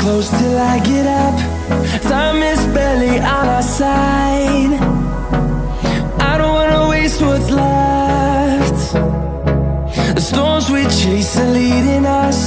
close till I get up. Time is barely on our side. I don't wanna waste what's left. The storms we chase are leading us